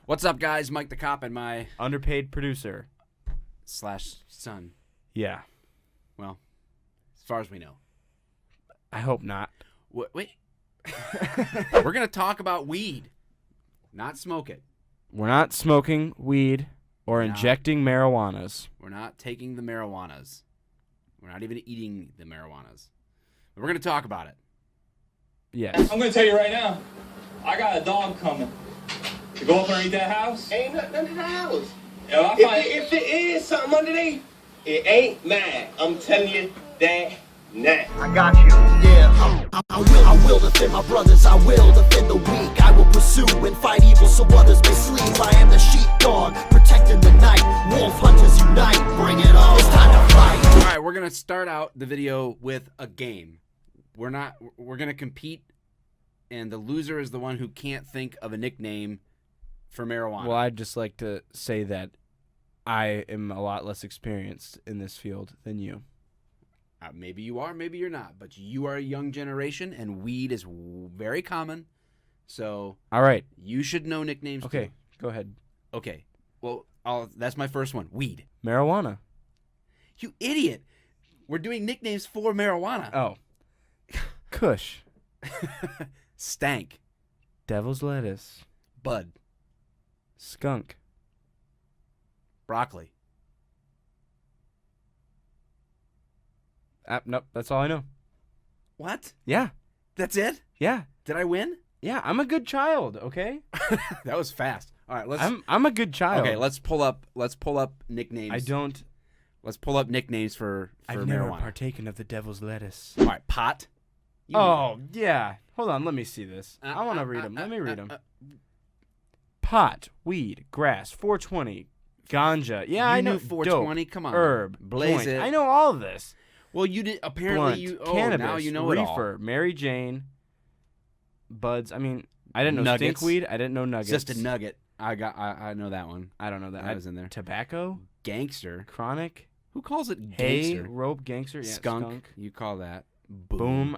What's up, guys? Mike the Cop and my underpaid producer / son. Yeah. Well, as far as we know. I hope not. Wait. We're going to talk about weed, not smoke it. We're not smoking weed or injecting marijuanas. We're not taking the marijuanas. We're not even eating the marijuanas. But we're going to talk about it. Yes. I'm going to tell you right now, I got a dog coming. To go up underneath that house? Ain't nothing under the house. Yeah, If it is something underneath, it ain't mine. I'm telling you that now. I got you. Yeah, I will defend my brothers. I will defend the weak. I will pursue and fight evil so others may sleep. I am the sheepdog, protecting the night. Wolf hunters unite. Bring it on. It's time to fight. All right, we're going to start out the video with a game. We're going to compete, and the loser is the one who can't think of a nickname for marijuana. Well, I'd just like to say that I am a lot less experienced in this field than you. Maybe you are, maybe you're not, but you are a young generation, and weed is very common. So, all right, you should know nicknames. Okay, too. Go ahead. Okay, well, that's my first one. Weed. Marijuana. You idiot! We're doing nicknames for marijuana. Oh, Kush. Stank. Devil's lettuce. Bud. Skunk. Broccoli. Nope, that's all I know. What? Yeah. That's it? Yeah. Did I win? Yeah, I'm a good child, okay? That was fast. All right, let's I'm a good child. Okay, let's pull up nicknames. Let's pull up nicknames for I've marijuana. never partaken of the devil's lettuce. All right, pot. Oh, yeah. Hold on, let me see this. I want to read them. Let me read them. Pot, weed, grass, 420, ganja. Yeah, I know. Knew 420. Dope, Come on. herb, Blaze joint. it. I know all of this. Well, you did. Apparently, Blunt, cannabis, now you know reefer, it all. Mary Jane, buds. I mean, I didn't know Nuggets. stinkweed. I didn't know nuggets. Just a nugget. I know that one. I don't know that. That was in there. Tobacco, Gangster. chronic, Who calls it hay, gangster? rope, gangster, yeah, skunk. You call that. Boom.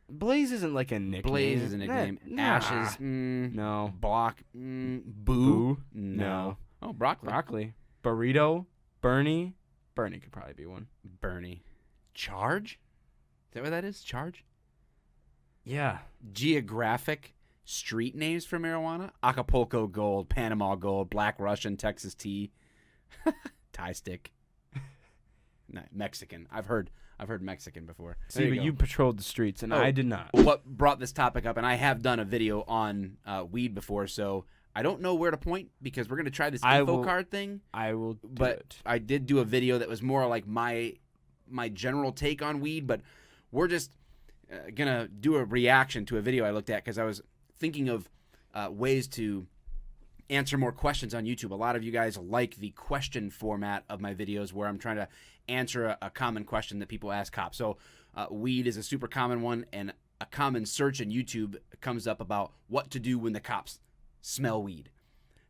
Blaze isn't like a nickname. Blaze is a nickname. Nah. Ashes. No. Block. Boo. No. Oh, broccoli. Broccoli. Burrito. Bernie. Bernie could probably be one. Bernie. Charge? Is that what that is? Charge? Yeah. Geographic street names for marijuana? Acapulco Gold, Panama Gold, Black Russian, Texas Tea, Thai Stick. No, Mexican. I've heard Mexican before. See, but you patrolled the streets, and I did not. What brought this topic up, and I have done a video on weed before, so I don't know where to point because we're going to try this info card thing. I will do But it. I did do a video that was more like my general take on weed, but we're just going to do a reaction to a video I looked at because I was thinking of ways to answer more questions on YouTube. A lot of you guys like the question format of my videos where I'm trying to answer a common question that people ask cops. So weed is a super common one, and a common search in YouTube comes up about what to do when the cops smell weed.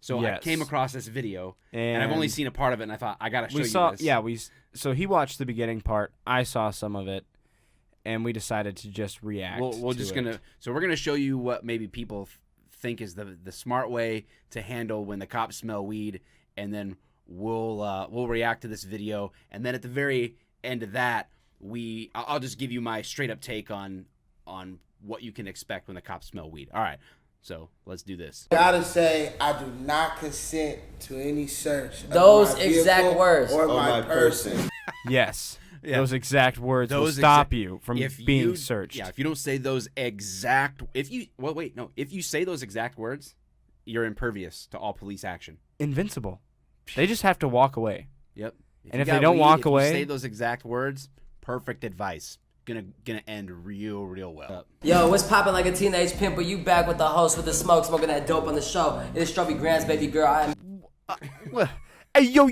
So Yes. I came across this video, and I've only seen a part of it, and I thought, I got to show you this. Yeah, so he watched the beginning part. I saw some of it, and we decided to just react. So we're gonna show you what maybe people think is the smart way to handle when the cops smell weed, and then we'll react to this video, and then at the very end of that, I'll just give you my straight up take on what you can expect when the cops smell weed. All right, so let's do this. Gotta say, I do not consent to any search. Those of my exact vehicle words. or my person. Yes. Yeah. Those exact words will stop you from being searched. Yeah, if you don't say those exact, if you say those exact words, you're impervious to all police action. Invincible. They just have to walk away. Yep. And if they don't walk away, if you say those exact words, perfect advice. Gonna end real well. Yo, what's poppin' like a teenage pimp? You back with the host with the smoke, smoking that dope on the show. It's Strawberry Grants, baby girl. Hey, yo,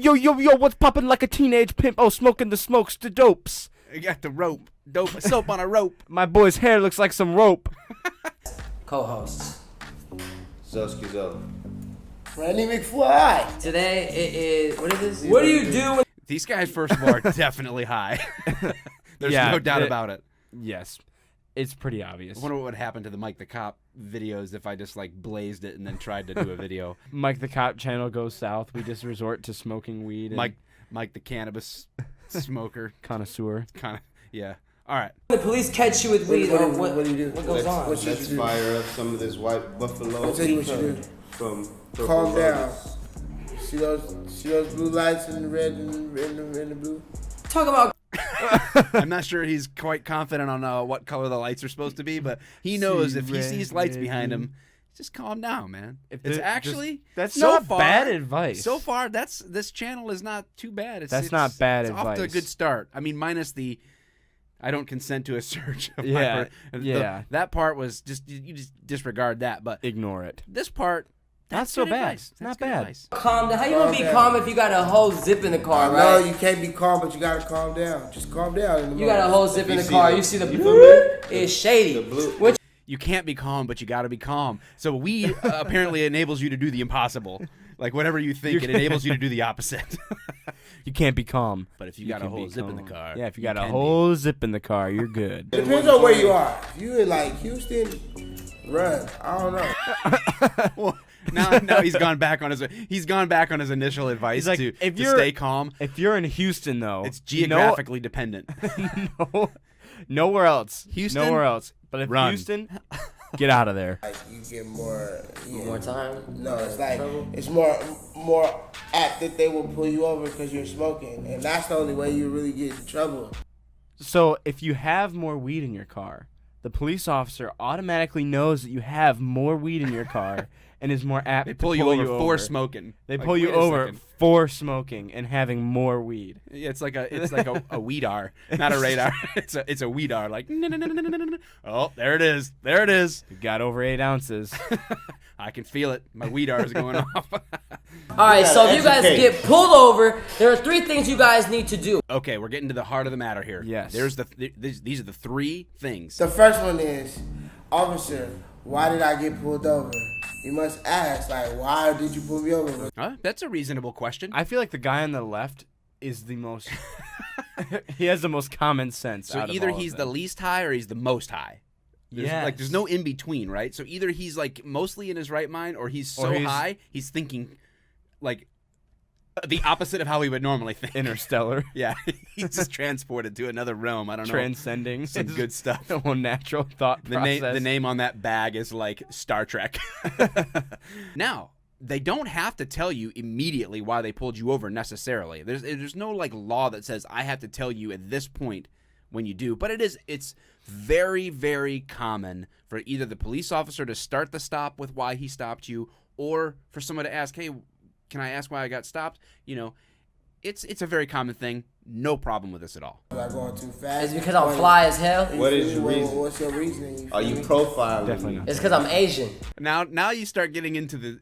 what's poppin' like a teenage pimp? Oh, smoking the smokes, the dopes. You got the rope. Soap on a rope. My boy's hair looks like some rope. Co-hosts. Zoskizo. Randy McFly. Today it is, what is this? What do you do when These guys, first of all, are definitely high. There's no doubt about it. Yes. It's pretty obvious. I wonder what would happen to the Mike the Cop videos if I just like blazed it and then tried to do a video. Mike the Cop channel goes south. We just resort to smoking weed. And Mike the cannabis smoker connoisseur. kind of. Yeah. All right. The police catch you with weed. What do you do? What goes on? Let's fire up some of this white buffalo. I'll tell you what you do. From Calm down. See those blue lights in the red and the blue? Talk about. I'm not sure he's quite confident on what color the lights are supposed to be, but he knows if he sees lights behind him, just calm down, man. It's actually that's so not far, bad advice. So far, this channel is not too bad. That's not bad advice. Off to a good start. I mean, minus the I don't consent to a search. Of that part was just you just disregard that, but ignore it. This part. Not so bad. Not bad. Advice. Calm down. How you gonna be calm if you got a whole zip in the car, I right? know you can't be calm, but you gotta calm down. Just calm down. You got a whole zip in the car. You see the blue? It's shady. Which you can't be calm, but you got to be calm. So weed apparently enables you to do the impossible. Like whatever you think, it enables you to do the opposite. You can't be calm. But if you got a whole zip in the car. Yeah, if you got a whole zip in the car, you're good. Depends on where you are. If you in like Houston, run. I don't know. Well, now he's gone back on his initial advice like, to stay calm. If you're in Houston though, it's geographically dependent. Nowhere else. Houston? Nowhere else. But if Run. Houston, get out of there. Like you get more time. No, it's like it's more apt that they will pull you over because you're smoking, and that's the only way you really get in trouble. So if you have more weed in your car, the police officer automatically knows that you have more weed in your car and is more apt They pull to you pull over you for over. smoking. They Like, pull you wait a over second. for smoking and having more weed. Yeah, it's like a weedar, not a radar. It's a weedar. Like no. Oh, there it is. There it is. You got over 8 ounces. I can feel it. My weedar is going off. All right, so if you guys get pulled over, there are 3 things you guys need to do. Okay, we're getting to the heart of the matter here. Yes. These are the 3 things. The first one is, officer, why did I get pulled over? You must ask, like, why did you pull me over? That's a reasonable question. I feel like the guy on the left is the most. He has the most common sense. So out of either all of he's them. the least high or he's the most high. There's no in between, right? So either he's like mostly in his right mind, or he's so high he's thinking like the opposite of how he would normally think. Interstellar. Yeah, he's just transported to another realm. I don't know. Transcending Some his good stuff. own natural thought process. The name on that bag is like Star Trek. Now, they don't have to tell you immediately why they pulled you over necessarily. There's no like law that says I have to tell you at this point when you do, but it's very, very common for either the police officer to start the stop with why he stopped you, or for someone to ask, hey, can I ask why I got stopped? You know, it's a very common thing. No problem with this at all. Am I going too fast? It's because I'm fly as hell. What is your reason? What's your reasoning? Are you profiling? Definitely not. It's because I'm Asian. Now you start getting into the...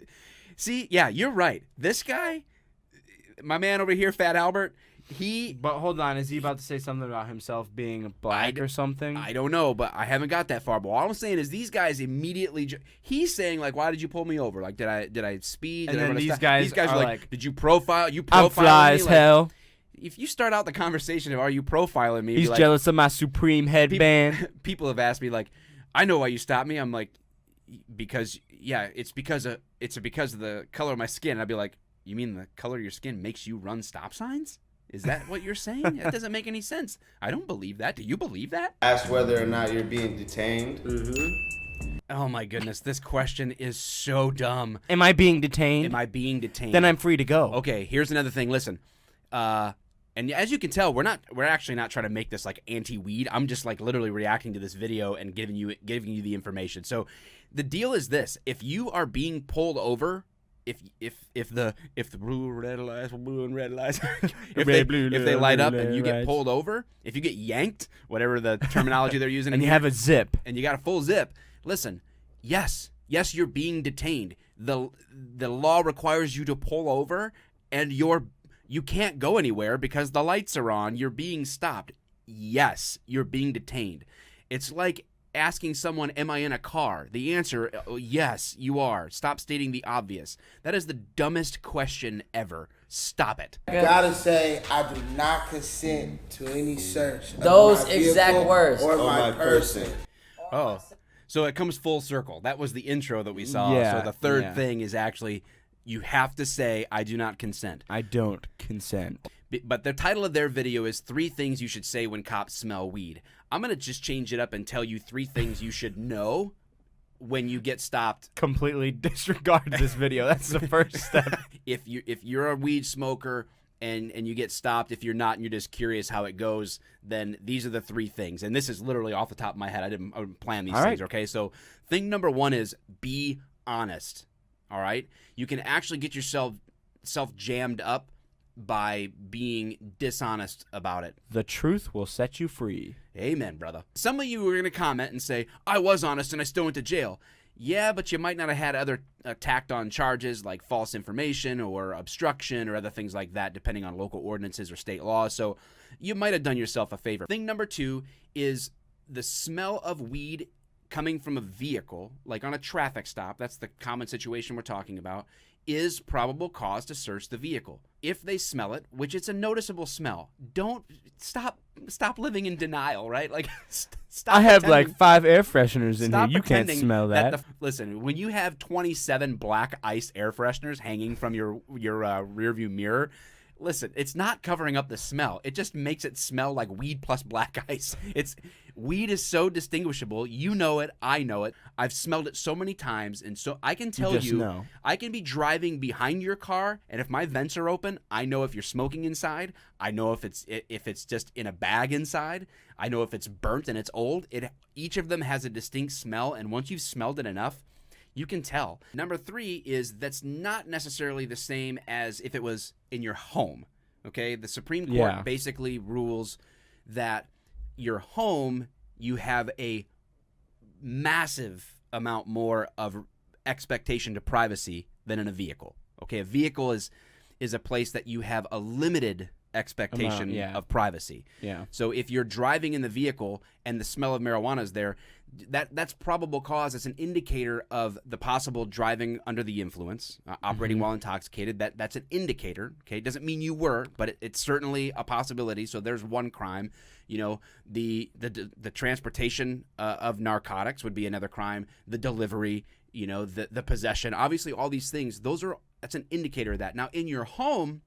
See, yeah, you're right. This guy, my man over here, Fat Albert, But hold on, is he about to say something about himself being black or something? I don't know, but I haven't got that far. But all I'm saying is these guys immediately... he's saying, like, why did you pull me over? Like, did I speed? And Did I then run a these stop? guys These guys are are like, did you profile? You I'm profiling fly me? as Like, hell. If you start out the conversation of, are you profiling me? He's be like, jealous of my Supreme headband. People have asked me, like, I know why you stopped me. I'm like, because it's because of the color of my skin. And I'd be like, you mean the color of your skin makes you run stop signs? Is that what you're saying? That doesn't make any sense. I don't believe that. Do you believe that? Ask whether or not you're being detained. Oh my goodness, this question is so dumb. Am I being detained? Am I being detained? Then I'm free to go. Okay, here's another thing. Listen, and as you can tell, we're actually not trying to make this like anti-weed. I'm just like literally reacting to this video and giving you the information. So the deal is this: if you are being pulled over, if the blue red lights, blue and red lights, if they light up and you get pulled over, if you get yanked, whatever the terminology they're using, And you have a zip. and you got a full zip, listen, yes, you're being detained. The law requires you to pull over, and you can't go anywhere because the lights are on. You're being stopped. Yes, you're being detained. It's like asking someone, am I in a car? The answer, yes, you are. Stop stating the obvious. That is the dumbest question ever. Stop it. You gotta say, I do not consent to any search. of Those my exact vehicle words. Or my my person. Oh, so it comes full circle. That was the intro that we saw. Yeah, So the third yeah. thing is actually you have to say, I do not consent. I don't consent. But the title of their video is 3 things you should say when cops smell weed. I'm going to just change it up and tell you 3 things you should know when you get stopped. Completely disregard this video. That's the first step. If you're a weed smoker and you get stopped, if you're not and you're just curious how it goes, then these are the 3 things. And this is literally off the top of my head. I didn't plan these All things, right. okay? So thing number 1 is be honest, all right? You can actually get yourself jammed up by being dishonest about it. The truth will set you free. Amen, brother. Some of you are going to comment and say, I was honest and I still went to jail. Yeah, but you might not have had other tacked on charges like false information or obstruction or other things like that, depending on local ordinances or state laws. So you might have done yourself a favor. Thing number 2 is the smell of weed coming from a vehicle, like on a traffic stop. That's the common situation we're talking about. Is probable cause to search the vehicle. If they smell it, which it's a noticeable smell, don't stop living in denial, right? Like stop. I have pretending- like 5 air fresheners in Stop here. You can't pretending smell that. Listen, when you have 27 black ice air fresheners hanging from your rearview mirror, listen, it's not covering up the smell. It just makes it smell like weed plus black ice. Weed is so distinguishable. You know it. I know it. I've smelled it so many times, and so I can tell just you, know. I can be driving behind your car, and if my vents are open, I know if you're smoking inside. I know if it's just in a bag inside. I know if it's burnt and it's old. Each of them has a distinct smell, and once you've smelled it enough, you can tell. Number 3 is that's not necessarily the same as if it was in your home. Okay, the Supreme Court basically rules that your home, you have a massive amount more of expectation to privacy than in a vehicle. Okay, a vehicle is a place that you have a limited expectation of privacy. Yeah. So if you're driving in the vehicle and the smell of marijuana is there, that's probable cause. It's an indicator of the possible driving under the influence, operating while intoxicated. That's an indicator. Okay, it doesn't mean you were, but it's certainly a possibility. So there's one crime. You know, the transportation of narcotics would be another crime. The delivery, you know, the possession. Obviously, all these things. That's an indicator of that. Now, in your home,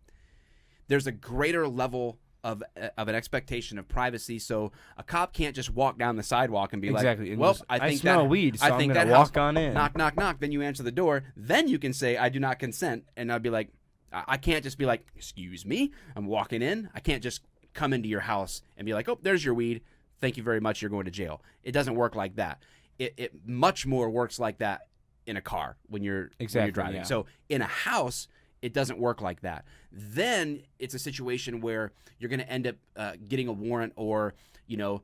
there's a greater level of an expectation of privacy, so a cop can't just walk down the sidewalk and be exactly. like, "Well, just, I think smell that weed, so I think I'm that gonna house, walk on in." knock, knock, knock." Then you answer the door. Then you can say, "I do not consent," and I'd be like, "I can't just be like, excuse me, I'm walking in. I can't just come into your house and be like, oh, there's your weed. Thank you very much. You're going to jail." It doesn't work like that. It much more works like that in a car when you're driving. Yeah. So in a house, it doesn't work like that. Then it's a situation where you're going to end up getting a warrant, or, you know,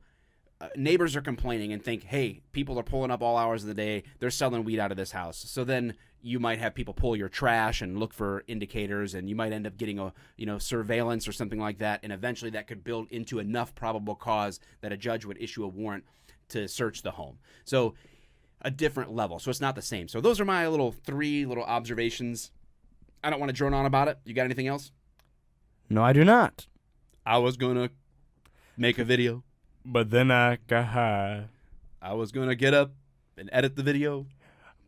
neighbors are complaining and think, hey, people are pulling up all hours of the day. They're selling weed out of this house. So then you might have people pull your trash and look for indicators, and you might end up getting surveillance or something like that. And eventually that could build into enough probable cause that a judge would issue a warrant to search the home. So a different level. So it's not the same. So those are my 3 little observations. I don't want to drone on about it. You got anything else? No, I do not. I was going to make a video. But then I got high. I was going to get up and edit the video.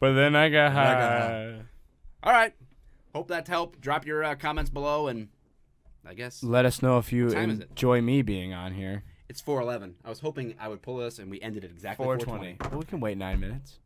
But then I got high. All right. Hope that helped. Drop your comments below, and I guess Let us know if you What time is it? enjoy me being on here. it's 4:11. I was hoping I would pull this, and we ended at exactly 4:20. Well, we can wait 9 minutes.